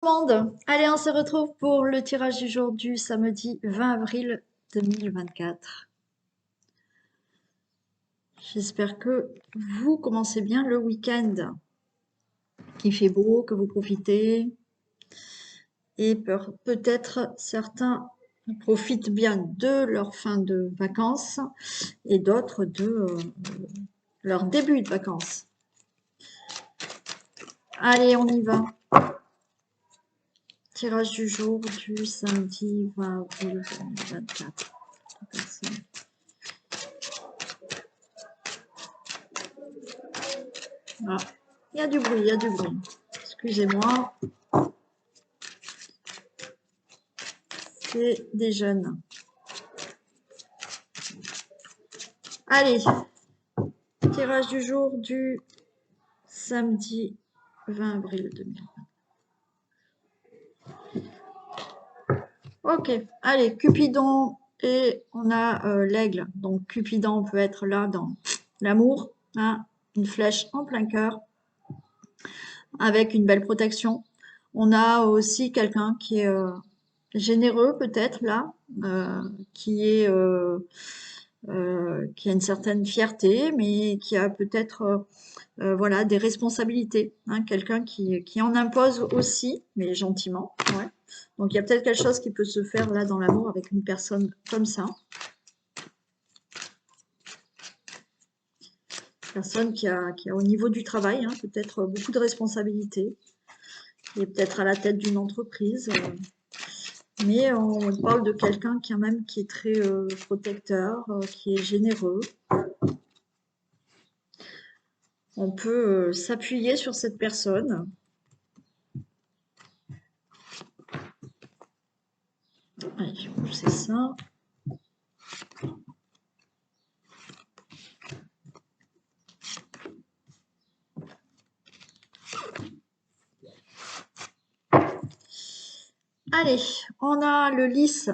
Monde. Allez, on se retrouve pour le tirage du jour du samedi 20 avril 2024. J'espère que vous commencez bien le week-end, qu'il fait beau, que vous profitez. Et peut-être certains profitent bien de leur fin de vacances et d'autres de leur début de vacances. Allez, on y va. Tirage du jour du samedi 20 avril 2024. Ah, il y a du bruit, il y a du bruit. Excusez-moi. C'est des jeunes. Allez, tirage du jour du samedi 20 avril 2020. Ok, allez, Cupidon et on a l'aigle. Donc Cupidon peut être là dans l'amour, hein, une flèche en plein cœur avec une belle protection. On a aussi quelqu'un qui est généreux peut-être là, qui a une certaine fierté, mais qui a peut-être voilà, des responsabilités. Hein, quelqu'un qui en impose aussi, mais gentiment. Ouais. Donc il y a peut-être quelque chose qui peut se faire là dans l'amour avec une personne comme ça. Personne qui a au niveau du travail, hein, peut-être beaucoup de responsabilités, qui est peut-être à la tête d'une entreprise. Mais on parle de quelqu'un qui est très protecteur, qui est généreux. On peut s'appuyer sur cette personne. Allez, je vais pousser ça. Allez, on a le lys.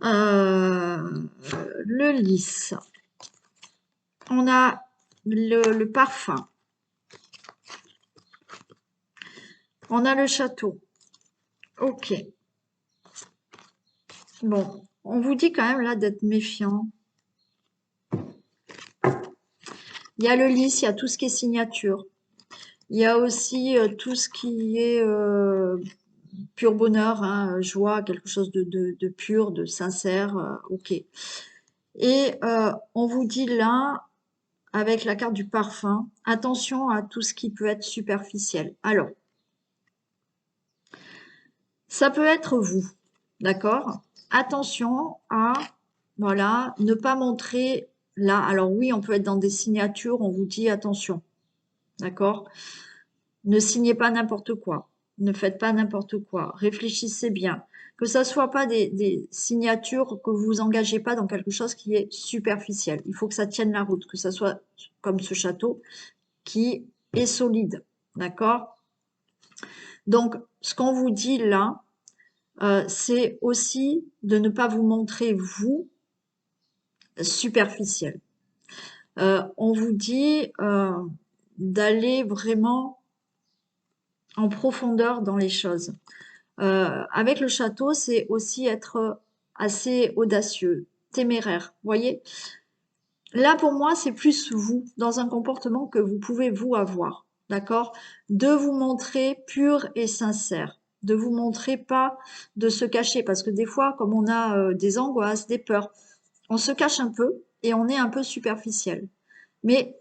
Le lys. On a le parfum. On a le château. Ok. Bon, on vous dit quand même là d'être méfiant. Il y a le lys, il y a tout ce qui est signature. Il y a aussi tout ce qui est pur bonheur, hein, joie, quelque chose de pur, de sincère. Ok. Et on vous dit là, avec la carte du parfum, attention à tout ce qui peut être superficiel. Alors, ça peut être vous, d'accord? Attention à, voilà, ne pas montrer là. Alors oui, on peut être dans des signatures, on vous dit attention, d'accord? Ne signez pas n'importe quoi, ne faites pas n'importe quoi, réfléchissez bien. Que ça soit pas des signatures, que vous vous engagez pas dans quelque chose qui est superficiel. Il faut que ça tienne la route, que ça soit comme ce château qui est solide, d'accord? Donc, ce qu'on vous dit là, c'est aussi de ne pas vous montrer, vous, superficiel. On vous dit d'aller vraiment en profondeur dans les choses. Avec le château, c'est aussi être assez audacieux, téméraire, voyez? Là, pour moi, c'est plus vous, dans un comportement que vous pouvez vous avoir, d'accord? De vous montrer pur et sincère, de vous montrer pas de se cacher, parce que des fois, comme on a des angoisses, des peurs, on se cache un peu et on est un peu superficiel. Mais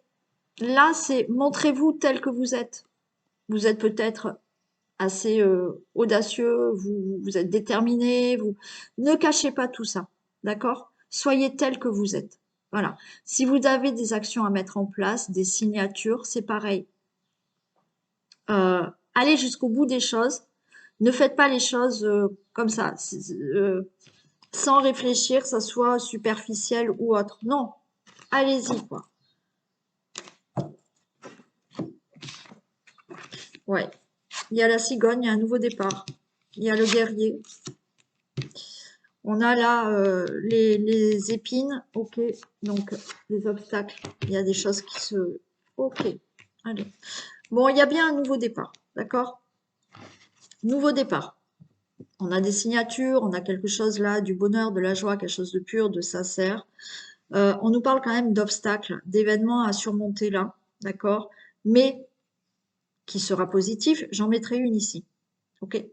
là, c'est montrez-vous tel que vous êtes. Vous êtes peut-être assez audacieux, vous êtes déterminé, vous ne cachez pas tout ça, d'accord? Soyez tel que vous êtes. Voilà. Si vous avez des actions à mettre en place, des signatures, c'est pareil. Allez jusqu'au bout des choses. Ne faites pas les choses comme ça, sans réfléchir, ça soit superficiel ou autre. Non, allez-y, quoi. Ouais. Il y a la cigogne, il y a un nouveau départ. Il y a le guerrier. On a là les épines, ok, donc les obstacles, il y a des choses qui se... Ok, Allez. Bon, il y a bien un nouveau départ, d'accord? Nouveau départ. On a des signatures, on a quelque chose là, du bonheur, de la joie, quelque chose de pur, de sincère. On nous parle quand même d'obstacles, d'événements à surmonter là, d'accord? Mais qui sera positif, j'en mettrai une ici. Ok?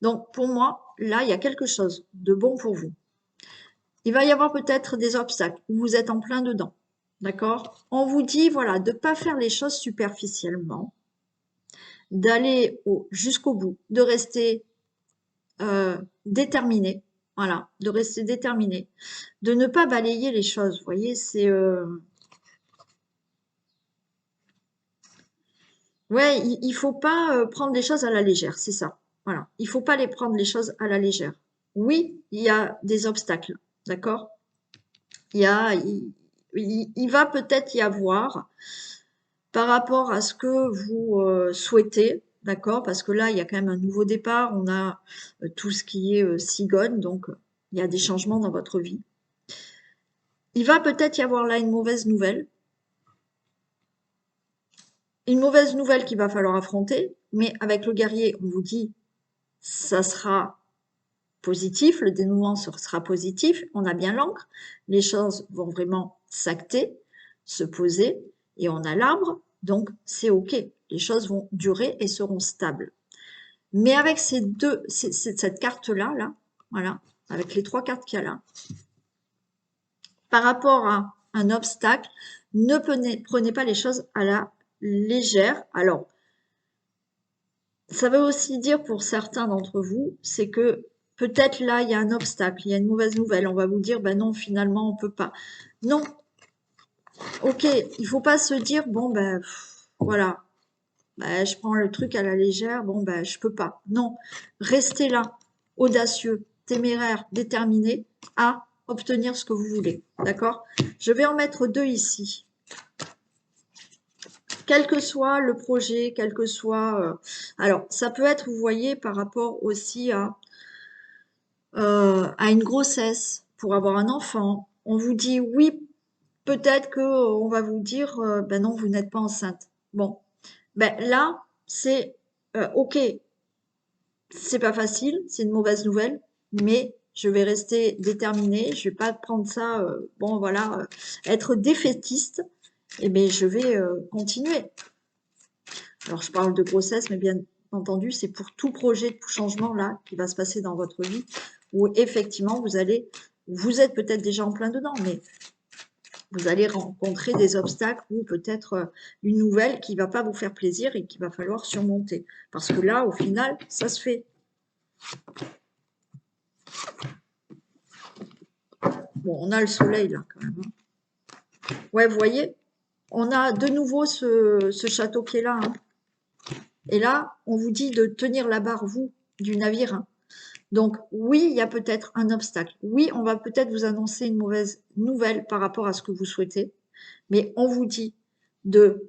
Donc pour moi, là, il y a quelque chose de bon pour vous. Il va y avoir peut-être des obstacles où vous êtes en plein dedans. D'accord? On vous dit, voilà, de ne pas faire les choses superficiellement, d'aller jusqu'au bout, de rester déterminé. Voilà, de rester déterminé. De ne pas balayer les choses. Vous voyez, c'est... Ouais, il faut pas prendre les choses à la légère, c'est ça. Voilà, il faut pas les prendre les choses à la légère. Oui, il y a des obstacles, d'accord? Il y a, il va peut-être y avoir par rapport à ce que vous souhaitez, d'accord? Parce que là, il y a quand même un nouveau départ. On a tout ce qui est cigogne, donc il y a des changements dans votre vie. Il va peut-être y avoir là une mauvaise nouvelle. Une mauvaise nouvelle qu'il va falloir affronter, mais avec le guerrier, on vous dit, ça sera positif, le dénouement sera positif, on a bien l'encre, les choses vont vraiment s'acter, se poser, et on a l'arbre, donc c'est ok, les choses vont durer et seront stables. Mais avec cette carte-là, là, voilà, avec les trois cartes qu'il y a là, par rapport à un obstacle, ne prenez pas les choses à la légère. Alors, ça veut aussi dire pour certains d'entre vous, c'est que peut-être là, il y a un obstacle, il y a une mauvaise nouvelle. On va vous dire, ben non, finalement, on peut pas. Non, ok, il faut pas se dire, bon, ben, voilà, ben, je prends le truc à la légère, bon, ben, je peux pas. Non, restez là, audacieux, téméraire, déterminé à obtenir ce que vous voulez. D'accord? Je vais en mettre deux ici. Quel que soit le projet, quel que soit... alors, ça peut être, vous voyez, par rapport aussi à une grossesse, pour avoir un enfant. On vous dit oui, peut-être que on va vous dire ben non, vous n'êtes pas enceinte. Bon, ben là, c'est ok, c'est pas facile, c'est une mauvaise nouvelle, mais je vais rester déterminée, je vais pas prendre ça, bon voilà, être défaitiste, et bien je vais continuer. Alors je parle de grossesse, mais bien entendu, c'est pour tout projet de changement là qui va se passer dans votre vie, où effectivement vous êtes peut-être déjà en plein dedans, mais vous allez rencontrer des obstacles ou peut-être une nouvelle qui ne va pas vous faire plaisir et qu'il va falloir surmonter. Parce que là, au final, ça se fait. Bon, on a le soleil là quand même. Hein. Ouais, vous voyez, on a de nouveau ce château qui est là. Hein. Et là, on vous dit de tenir la barre, vous, du navire. Hein. Donc oui, il y a peut-être un obstacle. Oui, on va peut-être vous annoncer une mauvaise nouvelle par rapport à ce que vous souhaitez. Mais on vous dit de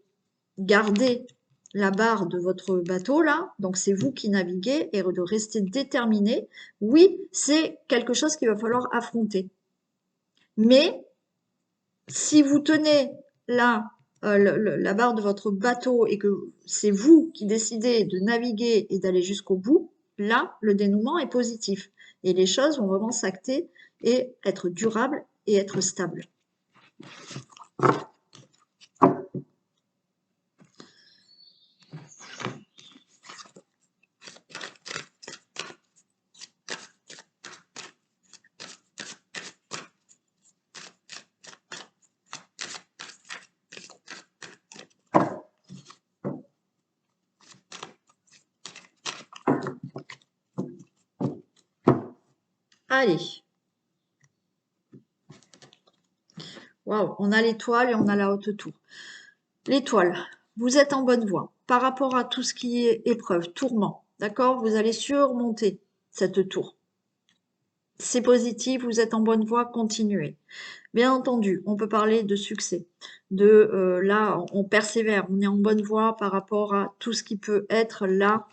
garder la barre de votre bateau là, donc c'est vous qui naviguez, et de rester déterminé. Oui, c'est quelque chose qu'il va falloir affronter. Mais si vous tenez là la barre de votre bateau et que c'est vous qui décidez de naviguer et d'aller jusqu'au bout, là, le dénouement est positif. Et les choses vont vraiment s'acter et être durables et être stables. Allez. Waouh, on a l'étoile et on a la haute tour. L'étoile, vous êtes en bonne voie par rapport à tout ce qui est épreuve, tourment. D'accord? Vous allez surmonter cette tour. C'est positif, vous êtes en bonne voie, continuez. Bien entendu, on peut parler de succès. Là, on persévère, on est en bonne voie par rapport à tout ce qui peut être là,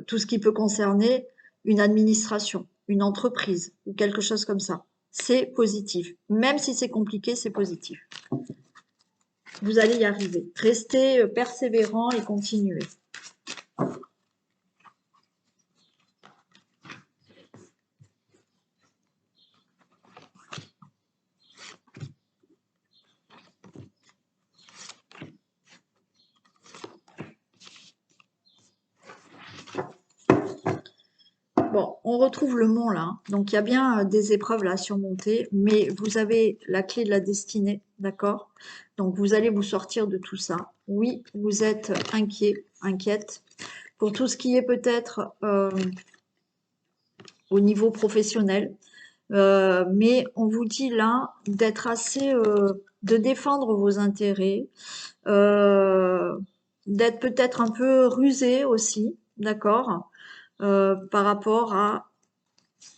tout ce qui peut concerner une administration, une entreprise ou quelque chose comme ça. C'est positif. Même si c'est compliqué, c'est positif. Vous allez y arriver. Restez persévérant et continuez. Bon, on retrouve le mont là. Donc, il y a bien des épreuves là à surmonter, mais vous avez la clé de la destinée, d'accord? Donc, vous allez vous sortir de tout ça. Oui, vous êtes inquiet, inquiète pour tout ce qui est peut-être au niveau professionnel. Mais on vous dit là d'être assez, de défendre vos intérêts, euh, d'être peut-être un peu rusé aussi, d'accord? Par rapport à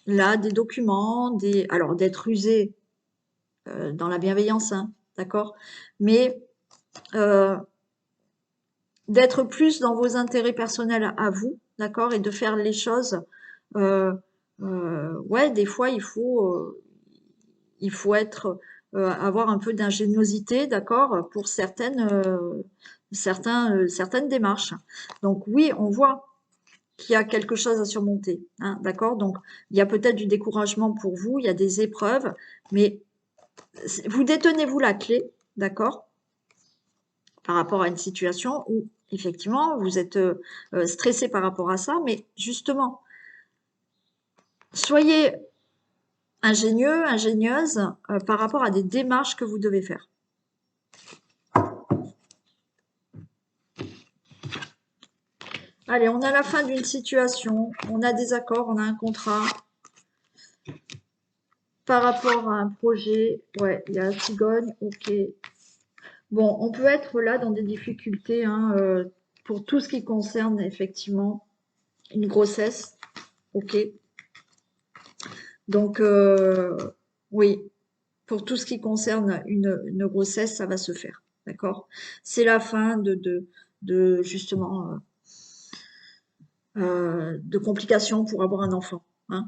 là des documents, alors d'être rusé dans la bienveillance, hein, d'accord? Mais euh, d'être plus dans vos intérêts personnels à vous, d'accord? Et de faire les choses. euh, ouais, des fois il faut être avoir un peu d'ingéniosité, d'accord, pour certaines démarches. Donc oui, on voit qu'il y a quelque chose à surmonter, hein, d'accord. Donc il y a peut-être du découragement pour vous, il y a des épreuves, mais vous détenez-vous la clé, d'accord, par rapport à une situation où effectivement vous êtes stressé par rapport à ça, mais justement, soyez ingénieux, ingénieuse par rapport à des démarches que vous devez faire. Allez, on a la fin d'une situation, on a des accords, on a un contrat par rapport à un projet. Ouais, il y a la cigogne, ok. Bon, on peut être là dans des difficultés hein, pour tout ce qui concerne effectivement une grossesse, ok. Donc, oui, pour tout ce qui concerne une grossesse, ça va se faire, d'accord. C'est la fin de justement de complications pour avoir un enfant, hein.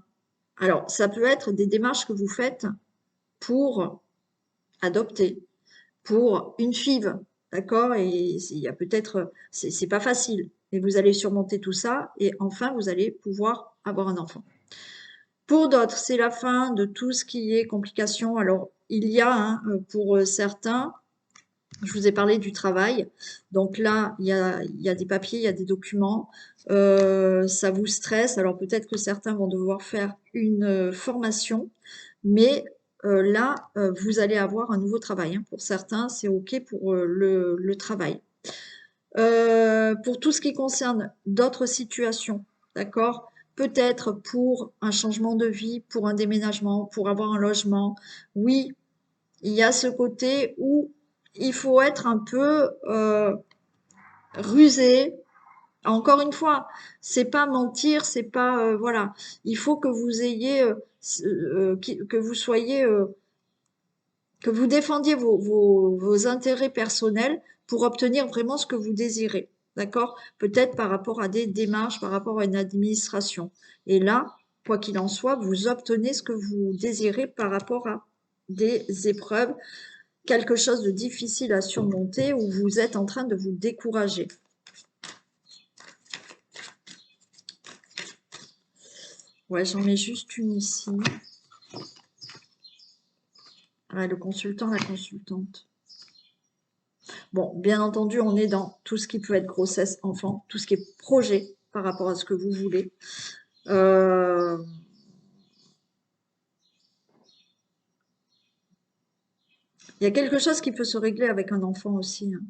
Alors, ça peut être des démarches que vous faites pour adopter, pour une FIV, d'accord? Et il y a peut-être, c'est pas facile, mais vous allez surmonter tout ça et enfin vous allez pouvoir avoir un enfant. Pour d'autres, c'est la fin de tout ce qui est complications. Alors, il y a hein, pour certains, je vous ai parlé du travail. Donc là, il y a des papiers, il y a des documents. Ça vous stresse. Alors peut-être que certains vont devoir faire une formation, mais là, vous allez avoir un nouveau travail, hein. Pour certains, c'est OK pour le travail. Pour tout ce qui concerne d'autres situations, d'accord? Peut-être pour un changement de vie, pour un déménagement, pour avoir un logement. Oui, il y a ce côté où il faut être un peu rusé. Encore une fois, c'est pas mentir, c'est pas voilà. Il faut que vous ayez que vous soyez que vous défendiez vos intérêts personnels pour obtenir vraiment ce que vous désirez. D'accord? Peut-être par rapport à des démarches, par rapport à une administration. Et là, quoi qu'il en soit, vous obtenez ce que vous désirez par rapport à des épreuves, quelque chose de difficile à surmonter où vous êtes en train de vous décourager. Ouais, j'en mets juste une ici. Ouais, le consultant, la consultante. Bon, bien entendu, on est dans tout ce qui peut être grossesse, enfant, tout ce qui est projet par rapport à ce que vous voulez. Euh, Il y a quelque chose qui peut se régler avec un enfant aussi, hein.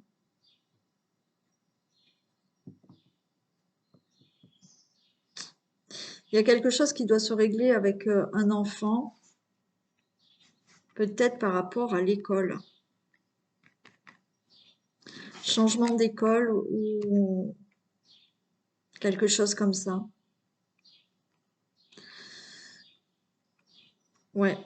Il y a quelque chose qui doit se régler avec un enfant, peut-être par rapport à l'école. Changement d'école ou quelque chose comme ça. Ouais.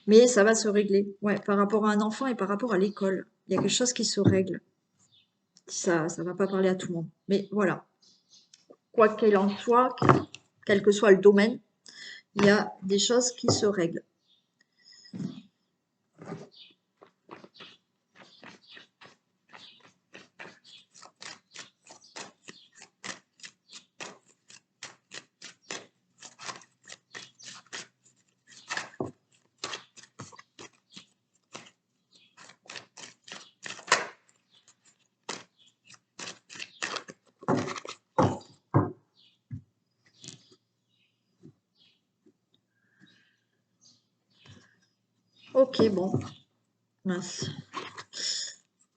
Mais ça va se régler. Ouais, par rapport à un enfant et par rapport à l'école. Il y a quelque chose qui se règle. Ça va pas parler à tout le monde. Mais voilà. Quoi qu'il en soit, quel que soit le domaine, il y a des choses qui se règlent. Ok, bon, mince.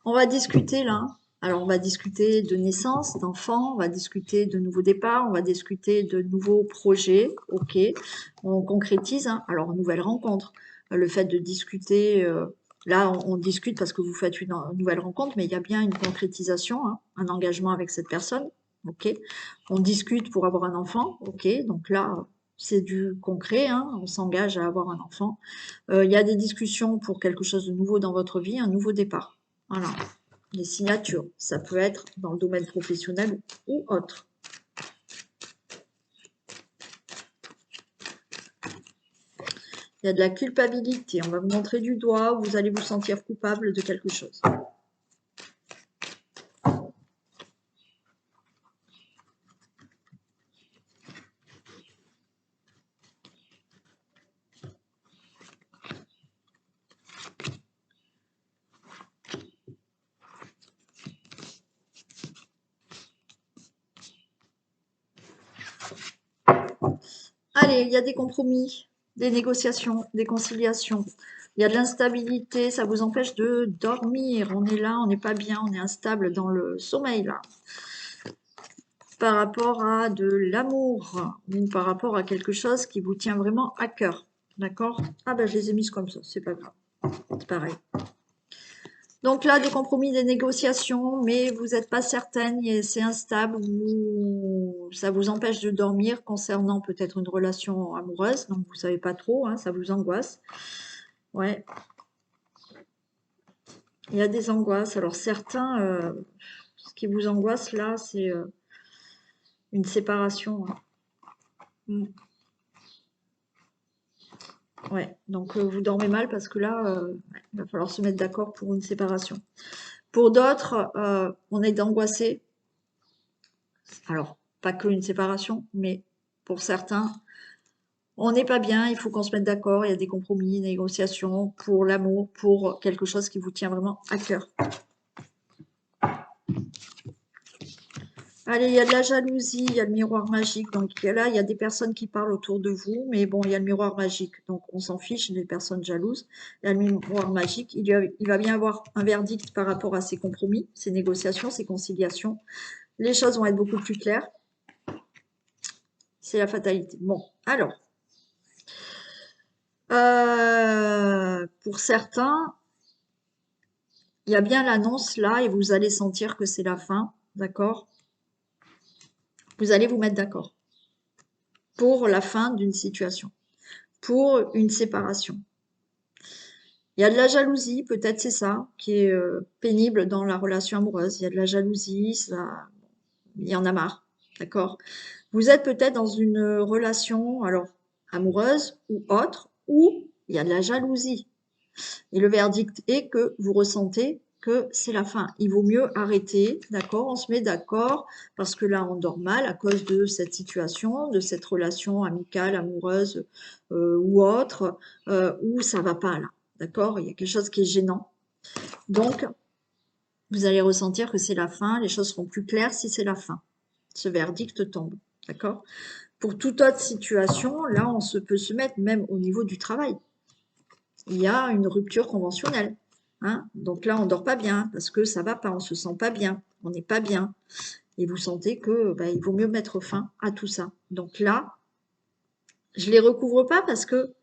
On va discuter là. Alors, on va discuter de naissance, d'enfants, on va discuter de nouveaux départs, on va discuter de nouveaux projets. Ok, on concrétise. Hein. Alors, nouvelle rencontre. Le fait de discuter, là, on discute parce que vous faites une nouvelle rencontre, mais il y a bien une concrétisation, hein, un engagement avec cette personne. Ok, on discute pour avoir un enfant. Ok, donc là, c'est du concret. Hein, on s'engage à avoir un enfant. Il y a des discussions pour quelque chose de nouveau dans votre vie, un nouveau départ. Voilà. Les signatures, ça peut être dans le domaine professionnel ou autre. Il y a de la culpabilité, on va vous montrer du doigt, vous allez vous sentir coupable de quelque chose. Allez, il y a des compromis, des négociations, des conciliations. Il y a de l'instabilité, ça vous empêche de dormir. On est là, on n'est pas bien, on est instable dans le sommeil là. Par rapport à de l'amour ou par rapport à quelque chose qui vous tient vraiment à cœur. D'accord? Ah ben je les ai mises comme ça, c'est pas grave. C'est pareil. Donc là, des compromis, des négociations, mais vous n'êtes pas certaine, c'est instable, ça vous empêche de dormir concernant peut-être une relation amoureuse, donc vous savez pas trop, hein, ça vous angoisse. Ouais. Il y a des angoisses. Alors certains, ce qui vous angoisse là, c'est une séparation. Hein. Mm. Ouais, donc vous dormez mal parce que là, il va falloir se mettre d'accord pour une séparation. Pour d'autres, on est angoissé. Alors, pas que une séparation, mais pour certains, on n'est pas bien, il faut qu'on se mette d'accord, il y a des compromis, des négociations pour l'amour, pour quelque chose qui vous tient vraiment à cœur. Allez, il y a de la jalousie, il y a le miroir magique. Donc là, il y a des personnes qui parlent autour de vous, mais bon, il y a le miroir magique. Donc on s'en fiche des personnes jalouses. Il y a le miroir magique. Il va bien avoir un verdict par rapport à ces compromis, ces négociations, ces conciliations. Les choses vont être beaucoup plus claires. C'est la fatalité. Bon, alors. Pour certains, il y a bien l'annonce là et vous allez sentir que c'est la fin, d'accord? Vous allez vous mettre d'accord pour la fin d'une situation, pour une séparation. Il y a de la jalousie, peut-être c'est ça, qui est pénible dans la relation amoureuse. Il y a de la jalousie, ça, il y en a marre, d'accord? Vous êtes peut-être dans une relation, alors amoureuse ou autre, où il y a de la jalousie. Et le verdict est que vous ressentez que c'est la fin. Il vaut mieux arrêter, d'accord? On se met d'accord parce que là, on dort mal à cause de cette situation, de cette relation amicale, amoureuse ou autre, où ça va pas là, d'accord? Il y a quelque chose qui est gênant. Donc, vous allez ressentir que c'est la fin, les choses seront plus claires si c'est la fin. Ce verdict tombe, d'accord? Pour toute autre situation, là, peut se mettre même au niveau du travail. Il y a une rupture conventionnelle. Hein. Donc là, on dort pas bien parce que ça va pas, on se sent pas bien, on n'est pas bien. Et vous sentez que il vaut mieux mettre fin à tout ça. Donc là, je les recouvre pas parce que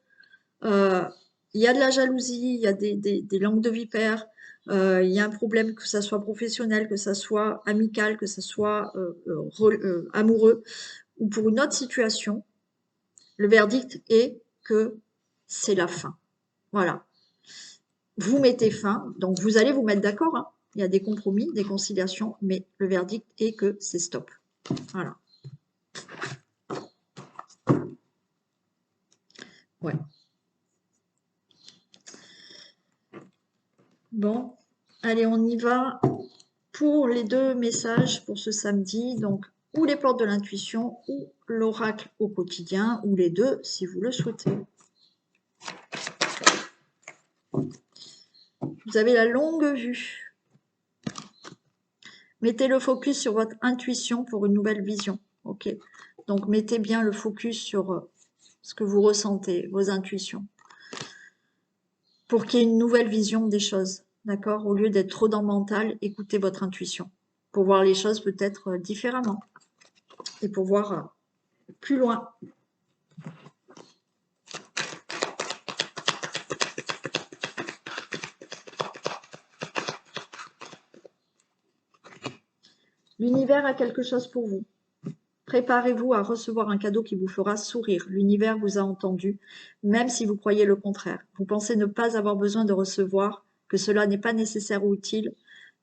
il y a de la jalousie, il y a des langues de vipère, il y a un problème que ça soit professionnel, que ça soit amical, que ça soit amoureux ou pour une autre situation. Le verdict est que c'est la fin. Voilà. Vous mettez fin, donc vous allez vous mettre d'accord, hein. Il y a des compromis, des conciliations, mais le verdict est que c'est stop. Voilà. Ouais. Bon, allez, on y va pour les deux messages pour ce samedi. Donc, ou les portes de l'intuition, ou l'oracle au quotidien, ou les deux si vous le souhaitez. Vous avez la longue vue. Mettez le focus sur votre intuition pour une nouvelle vision. Ok. Donc, mettez bien le focus sur ce que vous ressentez, vos intuitions. pour qu'il y ait une nouvelle vision des choses, d'accord? Au lieu d'être trop dans le mental, écoutez votre intuition pour voir les choses peut-être différemment et pour voir plus loin. L'univers a quelque chose pour vous. Préparez-vous à recevoir un cadeau qui vous fera sourire. L'univers vous a entendu, même si vous croyez le contraire. Vous pensez ne pas avoir besoin de recevoir, que cela n'est pas nécessaire ou utile.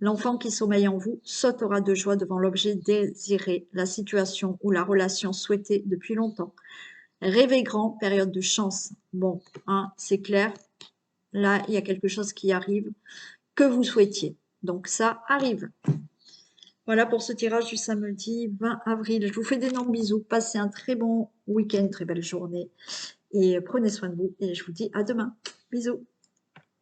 L'enfant qui sommeille en vous sautera de joie devant l'objet désiré, la situation ou la relation souhaitée depuis longtemps. Rêvez grand, période de chance. Bon, hein, c'est clair. Là, il y a quelque chose qui arrive que vous souhaitiez. Donc ça arrive. Voilà pour ce tirage du samedi 20 avril. Je vous fais d'énormes bisous. Passez un très bon week-end, très belle journée. Et prenez soin de vous. Et je vous dis à demain. Bisous.